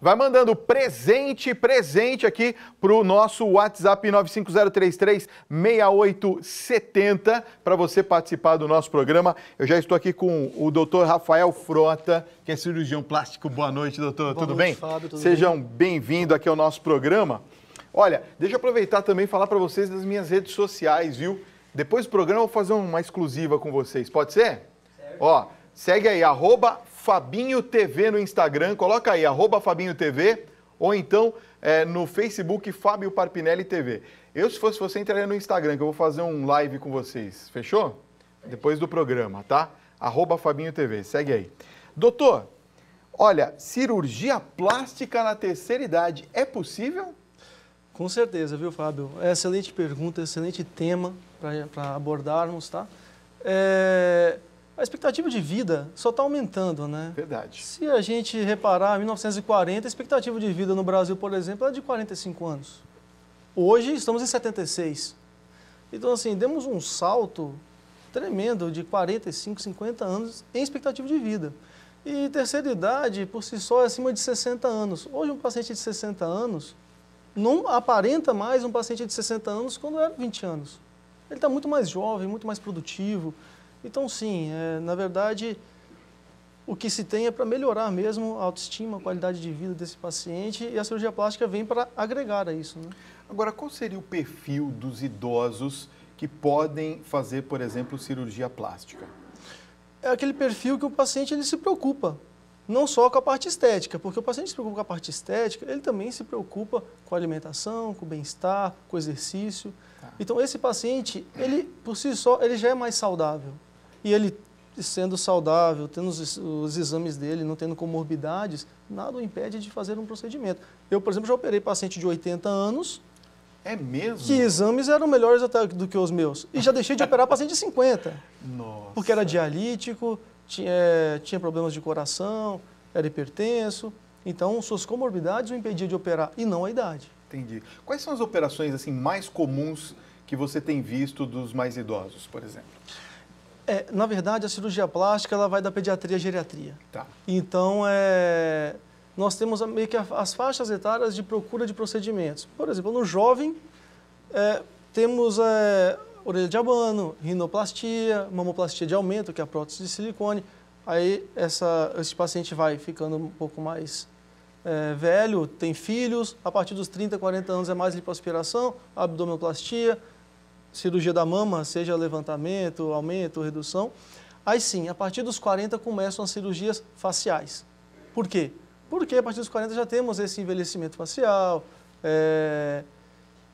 Vai mandando presente aqui pro nosso WhatsApp 95033-6870 para você participar do nosso programa. Eu já estou aqui com o doutor Rafael Frota, que é cirurgião plástico. Boa noite, doutor. Tudo bem? Fábio, tudo Sejam bem? bem-vindos aqui ao nosso programa. Olha, deixa eu aproveitar também e falar para vocês das minhas redes sociais, viu? Depois do programa eu vou fazer uma exclusiva com vocês. Pode ser? Certo. Ó, segue aí, @FabinhoTV no Instagram, coloca aí, @FabinhoTV, ou então no Facebook, Fábio Parpinelli TV. Eu, se fosse você, entraria no Instagram, que eu vou fazer um live com vocês. Fechou? Depois do programa, tá? @FabinhoTV, segue aí. Doutor, olha, cirurgia plástica na terceira idade, é possível? Com certeza, viu, Fábio? Excelente pergunta, excelente tema para abordarmos, tá? A expectativa de vida só está aumentando, né? Verdade. Se a gente reparar, em 1940, a expectativa de vida no Brasil, por exemplo, era de 45 anos. Hoje, estamos em 76. Então, assim, demos um salto tremendo de 45, 50 anos em expectativa de vida. E terceira idade, por si só, é acima de 60 anos. Hoje, um paciente de 60 anos não aparenta mais um paciente de 60 anos quando era 20 anos. Ele está muito mais jovem, muito mais produtivo. Então, sim, na verdade, o que se tem é para melhorar mesmo a autoestima, a qualidade de vida desse paciente, e a cirurgia plástica vem para agregar a isso, né? Agora, qual seria o perfil dos idosos que podem fazer, por exemplo, cirurgia plástica? É aquele perfil que o paciente ele se preocupa, não só com a parte estética, porque o paciente se preocupa com a parte estética, ele também se preocupa com a alimentação, com o bem-estar, com o exercício. Tá. Então, esse paciente, ele, por si só, ele já é mais saudável. E ele, sendo saudável, tendo os exames dele, não tendo comorbidades, nada o impede de fazer um procedimento. Eu, por exemplo, já operei paciente de 80 anos. É mesmo? Que exames eram melhores até do que os meus. E já deixei de operar paciente de 50. Nossa. Porque era dialítico, tinha problemas de coração, era hipertenso. Então, suas comorbidades o impediam de operar, e não a idade. Entendi. Quais são as operações assim, mais comuns que você tem visto dos mais idosos, por exemplo? Na verdade, a cirurgia plástica ela vai da pediatria à geriatria. Tá. Então, nós temos meio que as faixas etárias de procura de procedimentos. Por exemplo, no jovem, temos orelha de abano, rinoplastia, mamoplastia de aumento, que é a prótese de silicone. Aí, esse paciente vai ficando um pouco mais velho, tem filhos, a partir dos 30, 40 anos é mais lipoaspiração, abdominoplastia, cirurgia da mama, seja levantamento, aumento, redução. Aí sim, a partir dos 40 começam as cirurgias faciais. Por quê? Porque a partir dos 40 já temos esse envelhecimento facial,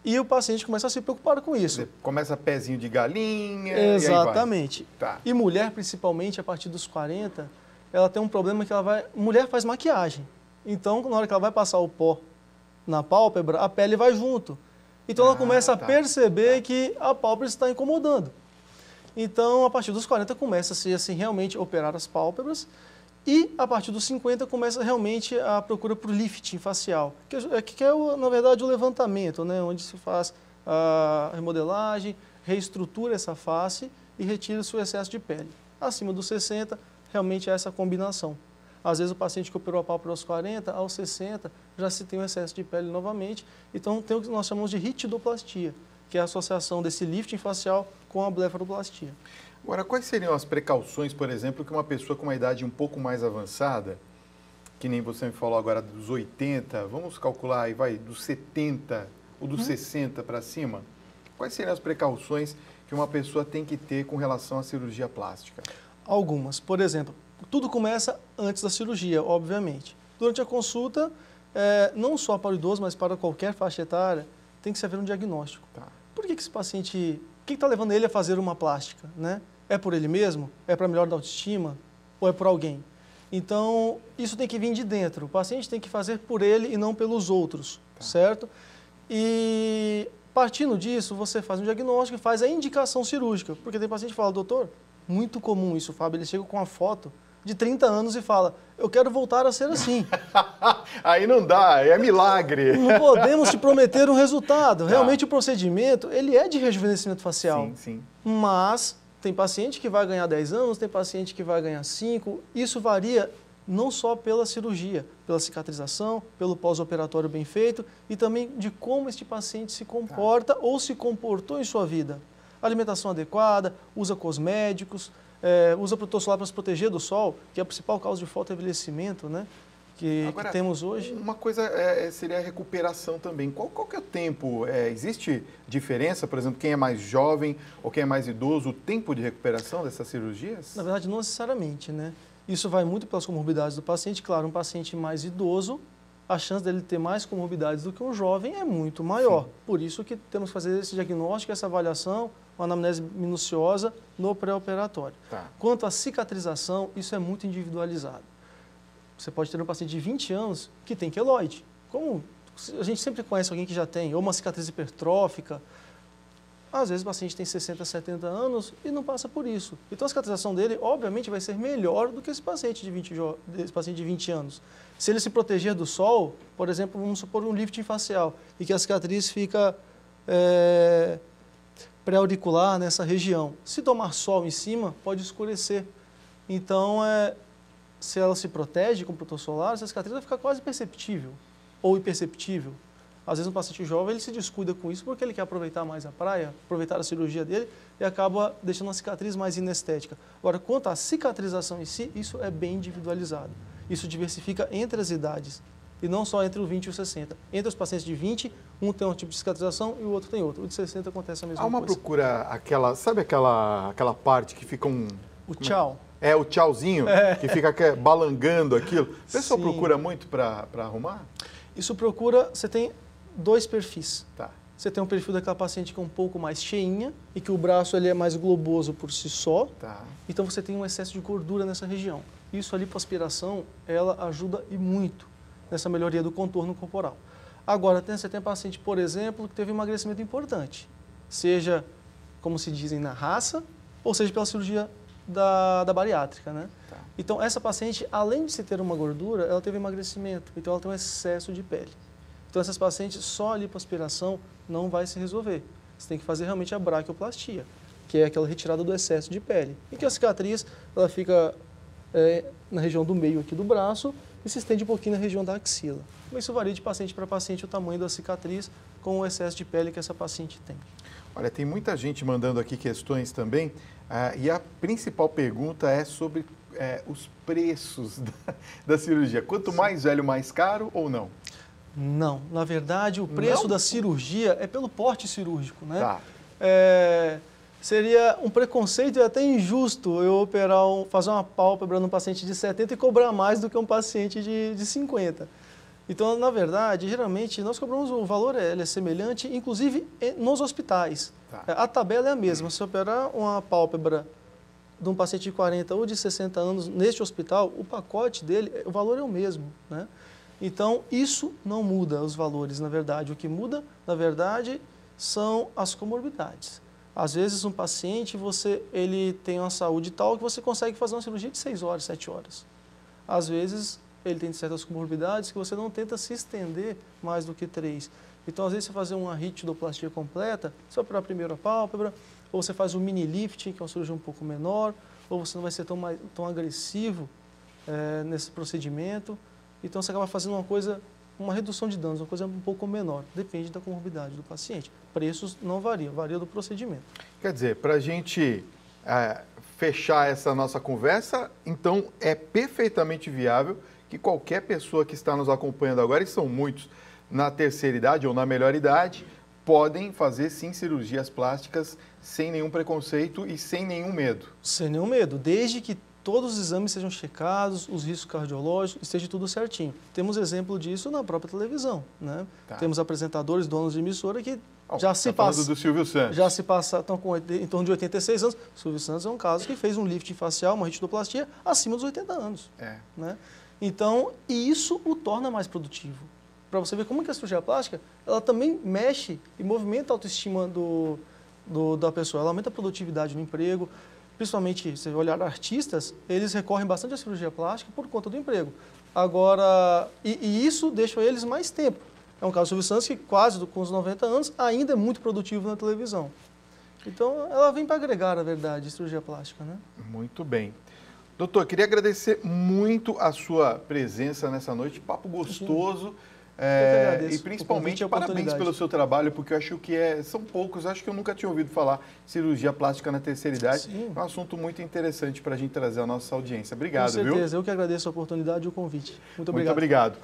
e o paciente começa a se preocupar com isso. Começa pezinho de galinha. Exatamente. E aí vai. Tá. E mulher, principalmente, a partir dos 40, ela tem um problema que mulher faz maquiagem. Então, na hora que ela vai passar o pó na pálpebra, a pele vai junto. Então, ela começa a perceber que a pálpebra está incomodando. Então, a partir dos 40, começa-se assim, realmente operar as pálpebras. E, a partir dos 50, começa realmente a procura por lifting facial, que é, na verdade, o levantamento, né? Onde se faz a remodelagem, reestrutura essa face e retira o seu excesso de pele. Acima dos 60, realmente é essa combinação. Às vezes o paciente que operou a pálpebra aos 40, aos 60, já se tem um excesso de pele novamente. Então tem o que nós chamamos de ritidoplastia, que é a associação desse lifting facial com a blefaroplastia. Agora, quais seriam as precauções, por exemplo, que uma pessoa com uma idade um pouco mais avançada, que nem você me falou agora dos 80, vamos calcular aí, vai, dos 70 ou dos 60 para cima, quais seriam as precauções que uma pessoa tem que ter com relação à cirurgia plástica? Algumas. Por exemplo, tudo começa antes da cirurgia, obviamente. Durante a consulta, não só para o idoso, mas para qualquer faixa etária, tem que se haver um diagnóstico. Tá. Por que esse paciente, o que está levando ele a fazer uma plástica, né? É por ele mesmo? É para melhor da autoestima? Ou é por alguém? Então, isso tem que vir de dentro. O paciente tem que fazer por ele e não pelos outros, certo? E partindo disso, você faz um diagnóstico e faz a indicação cirúrgica. Porque tem paciente que fala, doutor, muito comum isso, Fábio, ele chega com uma foto de 30 anos e fala, eu quero voltar a ser assim. Aí não dá, é milagre. Não podemos te prometer um resultado. Realmente o procedimento, ele é de rejuvenescimento facial. Sim, sim. Mas tem paciente que vai ganhar 10 anos, tem paciente que vai ganhar 5. Isso varia não só pela cirurgia, pela cicatrização, pelo pós-operatório bem feito e também de como este paciente se comporta ou se comportou em sua vida. Alimentação adequada, usa cosméticos, usa protetor solar para se proteger do sol, que é a principal causa de fotoenvelhecimento, né? Que temos hoje. Uma coisa seria a recuperação também. Qual que é o tempo? Existe diferença, por exemplo, quem é mais jovem ou quem é mais idoso, o tempo de recuperação dessas cirurgias? Na verdade, não necessariamente, né? Isso vai muito pelas comorbidades do paciente. Claro, um paciente mais idoso, a chance dele ter mais comorbidades do que um jovem é muito maior. Sim. Por isso que temos que fazer esse diagnóstico, essa avaliação, uma anamnese minuciosa no pré-operatório. Tá. Quanto à cicatrização, isso é muito individualizado. Você pode ter um paciente de 20 anos que tem queloide. Como a gente sempre conhece alguém que já tem, ou uma cicatriz hipertrófica. Às vezes o paciente tem 60, 70 anos e não passa por isso. Então a cicatrização dele, obviamente, vai ser melhor do que esse paciente de 20 anos. Se ele se proteger do sol, por exemplo, vamos supor um lifting facial, e que a cicatriz fica pré-auricular nessa região. Se tomar sol em cima, pode escurecer. Então, se ela se protege com protetor solar, essa cicatriz vai ficar quase perceptível ou imperceptível. Às vezes um paciente jovem ele se descuida com isso porque ele quer aproveitar mais a praia, aproveitar a cirurgia dele e acaba deixando uma cicatriz mais inestética. Agora, quanto à cicatrização em si, isso é bem individualizado. Isso diversifica entre as idades e não só entre os 20 e os 60. Entre os pacientes de 20, um tem um tipo de cicatrização e o outro tem outro. O de 60 acontece a mesma coisa. Há uma procura, sabe aquela parte que fica o tchau. O tchauzinho, que fica balangando aquilo. O pessoal procura muito para arrumar? Isso procura, você tem 2 perfis. Tá. Você tem um perfil daquela paciente que é um pouco mais cheinha e que o braço ele é mais globoso por si só. Tá. Então você tem um excesso de gordura nessa região. Isso a lipoaspiração, ela ajuda e muito nessa melhoria do contorno corporal. Agora, você tem paciente, por exemplo, que teve um emagrecimento importante. Seja, como se dizem, na raça, ou seja, pela cirurgia da bariátrica, né? Tá. Então, essa paciente, além de se ter uma gordura, ela teve emagrecimento, então ela tem um excesso de pele. Então, essas pacientes, só a lipoaspiração não vai se resolver. Você tem que fazer realmente a braquioplastia, que é aquela retirada do excesso de pele. E que a cicatriz, ela fica na região do meio aqui do braço e se estende um pouquinho na região da axila. Mas isso varia de paciente para paciente o tamanho da cicatriz com o excesso de pele que essa paciente tem. Olha, tem muita gente mandando aqui questões também, e a principal pergunta é sobre os preços da cirurgia. Quanto mais velho, mais caro ou não? Não, na verdade o preço da cirurgia é pelo porte cirúrgico, né? Tá. Seria um preconceito e até injusto eu fazer uma pálpebra num paciente de 70 e cobrar mais do que um paciente de 50. Então, na verdade, geralmente nós cobramos o valor, ele é semelhante, inclusive nos hospitais. Tá. A tabela é a mesma. Se operar uma pálpebra de um paciente de 40 ou de 60 anos neste hospital, o pacote dele, o valor é o mesmo, né? Então, isso não muda os valores, na verdade. O que muda, na verdade, são as comorbidades. Às vezes, um paciente, ele tem uma saúde tal que você consegue fazer uma cirurgia de 6 horas, 7 horas. Às vezes, ele tem certas comorbidades que você não tenta se estender mais do que 3. Então, às vezes, você fazer uma ritidoplastia completa, só para a primeira pálpebra, ou você faz um mini lifting, que é uma cirurgia um pouco menor, ou você não vai ser tão agressivo nesse procedimento. Então, você acaba fazendo uma redução de danos, uma coisa um pouco menor. Depende da comorbidade do paciente. Preços não variam, varia do procedimento. Quer dizer, para a gente fechar essa nossa conversa, então é perfeitamente viável que qualquer pessoa que está nos acompanhando agora, e são muitos na terceira idade ou na melhor idade, podem fazer sim cirurgias plásticas sem nenhum preconceito e sem nenhum medo. Sem nenhum medo, desde que todos os exames sejam checados, os riscos cardiológicos, esteja tudo certinho. Temos exemplo disso na própria televisão, né? Tá. Temos apresentadores, donos de emissora que já se passam. do Silvio Santos. Já se passaram, estão em torno de 86 anos. O Silvio Santos é um caso que fez um lifting facial, uma ritidoplastia, acima dos 80 anos. Né? Então, isso o torna mais produtivo. Para você ver como que a cirurgia plástica, ela também mexe e movimenta a autoestima da pessoa. Ela aumenta a produtividade no emprego. Principalmente, se você olhar artistas, eles recorrem bastante à cirurgia plástica por conta do emprego. Agora, e isso deixa eles mais tempo. É um caso do Silvio Santos que quase com os 90 anos ainda é muito produtivo na televisão. Então, ela vem para agregar, na verdade, a cirurgia plástica, né? Muito bem. Doutor, queria agradecer muito a sua presença nessa noite, papo gostoso. E principalmente parabéns pelo seu trabalho, porque eu acho que são poucos, acho que eu nunca tinha ouvido falar cirurgia plástica na terceira idade. Sim. É um assunto muito interessante para a gente trazer à nossa audiência. Obrigado, viu? Com certeza, eu que agradeço a oportunidade e o convite. Muito obrigado. Muito obrigado.